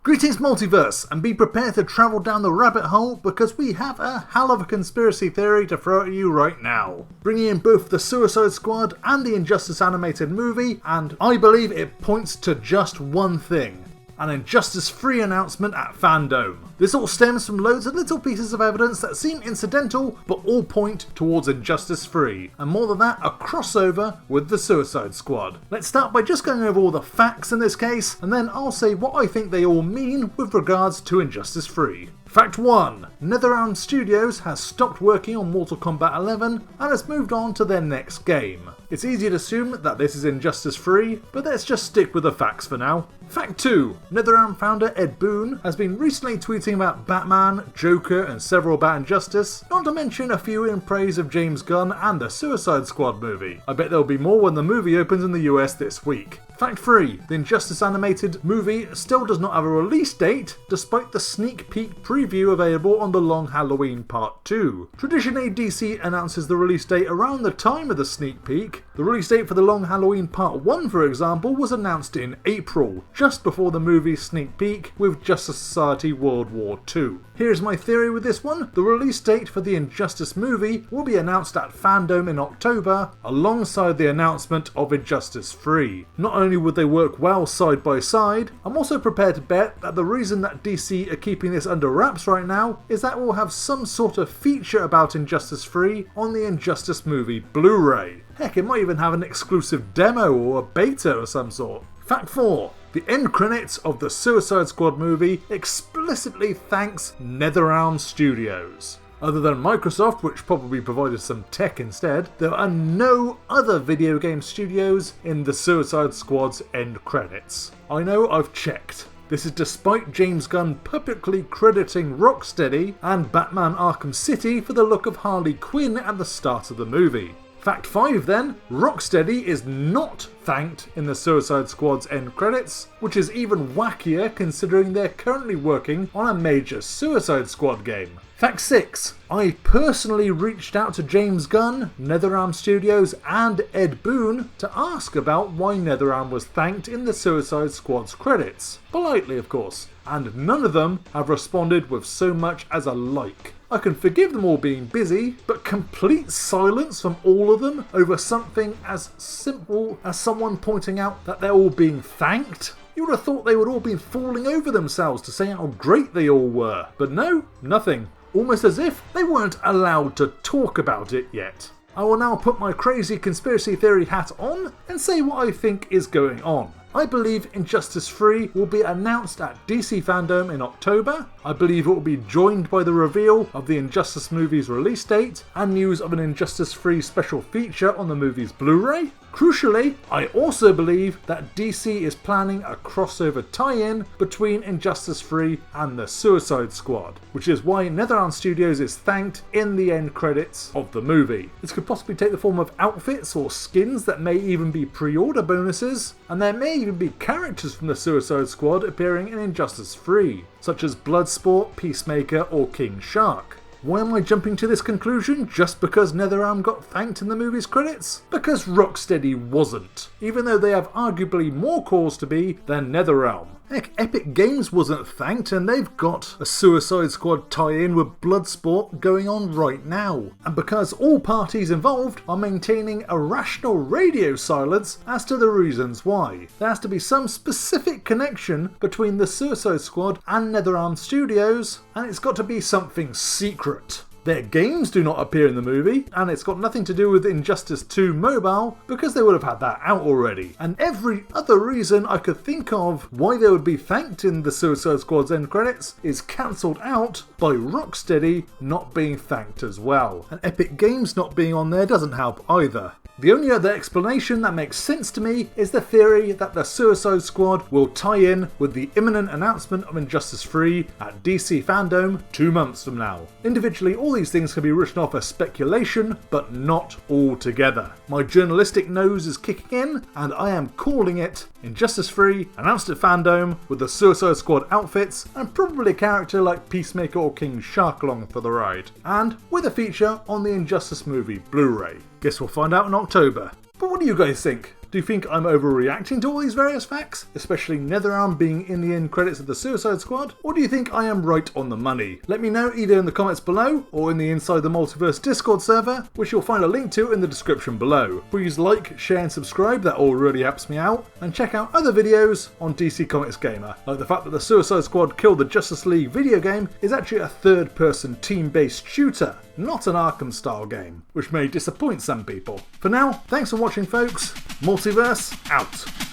Greetings multiverse, and be prepared to travel down the rabbit hole because we have a hell of a conspiracy theory to throw at you right now. Bringing in both the Suicide Squad and the Injustice animated movie, and I believe it points to just one thing. An Injustice-free announcement at Fandome. This all stems from loads of little pieces of evidence that seem incidental but all point towards Injustice-free, and more than that, a crossover with the Suicide Squad. Let's start by just going over all the facts in this case, and then I'll say what I think they all mean with regards to Injustice-free. Fact 1. NetherRealm Studios has stopped working on Mortal Kombat 11 and has moved on to their next game. It's easy to assume that this is Injustice-free, but let's just stick with the facts for now. Fact 2. NetherRealm founder Ed Boon has been recently tweeting about Batman, Joker and several about Injustice, not to mention a few in praise of James Gunn and the Suicide Squad movie. I bet there'll be more when the movie opens in the US this week. Fact 3. The Injustice animated movie still does not have a release date, despite the sneak peek preview available on The Long Halloween Part 2. Traditionally, DC announces the release date around the time of the sneak peek. The release date for The Long Halloween Part 1, for example, was announced in April, just before the movie's sneak peek with Justice Society World War II. Here's my theory with this one. The release date for the Injustice movie will be announced at Fandome in October, alongside the announcement of Injustice 3. Not only would they work well side by side, I'm also prepared to bet that the reason that DC are keeping this under wraps right now is that we'll have some sort of feature about Injustice 3 on the Injustice movie Blu-ray. Heck, it might even have an exclusive demo or a beta of some sort. Fact 4. The end credits of the Suicide Squad movie explicitly thanks NetherRealm Studios. Other than Microsoft, which probably provided some tech instead, there are no other video game studios in the Suicide Squad's end credits. I know, I've checked. This is despite James Gunn publicly crediting Rocksteady and Batman Arkham City for the look of Harley Quinn at the start of the movie. Fact 5 then, Rocksteady is not thanked in the Suicide Squad's end credits, which is even wackier considering they're currently working on a major Suicide Squad game. Fact 6. I personally reached out to James Gunn, NetherRealm Studios and Ed Boon to ask about why NetherRealm was thanked in the Suicide Squad's credits. Politely, of course. And none of them have responded with so much as a like. I can forgive them all being busy, but complete silence from all of them over something as simple as someone pointing out that they're all being thanked? You would have thought they would all be falling over themselves to say how great they all were. But no, nothing. Almost as if they weren't allowed to talk about it yet. I will now put my crazy conspiracy theory hat on and say what I think is going on. I believe Injustice 3 will be announced at DC Fandome in October. I believe it will be joined by the reveal of the Injustice movie's release date and news of an Injustice 3 special feature on the movie's Blu-ray. Crucially, I also believe that DC is planning a crossover tie-in between Injustice 3 and the Suicide Squad, which is why NetherRealm Studios is thanked in the end credits of the movie. This could possibly take the form of outfits or skins that may even be pre-order bonuses, and there may even be characters from the Suicide Squad appearing in Injustice 3, such as Bloodsport, Peacemaker or King Shark. Why am I jumping to this conclusion just because NetherRealm got thanked in the movie's credits? Because Rocksteady wasn't, even though they have arguably more cause to be than NetherRealm. Heck, Epic Games wasn't thanked and they've got a Suicide Squad tie-in with Bloodsport going on right now. And because all parties involved are maintaining a rational radio silence as to the reasons why, there has to be some specific connection between the Suicide Squad and NetherRealm Studios, and it's got to be something secret. Their games do not appear in the movie, and it's got nothing to do with Injustice 2 Mobile, because they would have had that out already. And every other reason I could think of why they would be thanked in the Suicide Squad's end credits is cancelled out by Rocksteady not being thanked as well. And Epic Games not being on there doesn't help either. The only other explanation that makes sense to me is the theory that the Suicide Squad will tie in with the imminent announcement of Injustice 3 at DC Fandome 2 months from now. Individually, all these things can be written off as speculation, but not all together. My journalistic nose is kicking in, and I am calling it Injustice 3 announced at Fandome with the Suicide Squad outfits and probably a character like Peacemaker or King Shark along for the ride, and with a feature on the Injustice movie Blu-ray. Guess we'll find out in October. But what do you guys think? Do you think I'm overreacting to all these various facts, especially Netherrealm being in the end credits of the Suicide Squad? Or do you think I am right on the money? Let me know either in the comments below or in the Inside the Multiverse Discord server, which you'll find a link to in the description below. Please like, share and subscribe, that all really helps me out, and check out other videos on DC Comics Gamer, like the fact that the Suicide Squad Kill the Justice League video game is actually a third-person team-based shooter, not an Arkham-style game, which may disappoint some people. For now, thanks for watching folks, Multiverse out.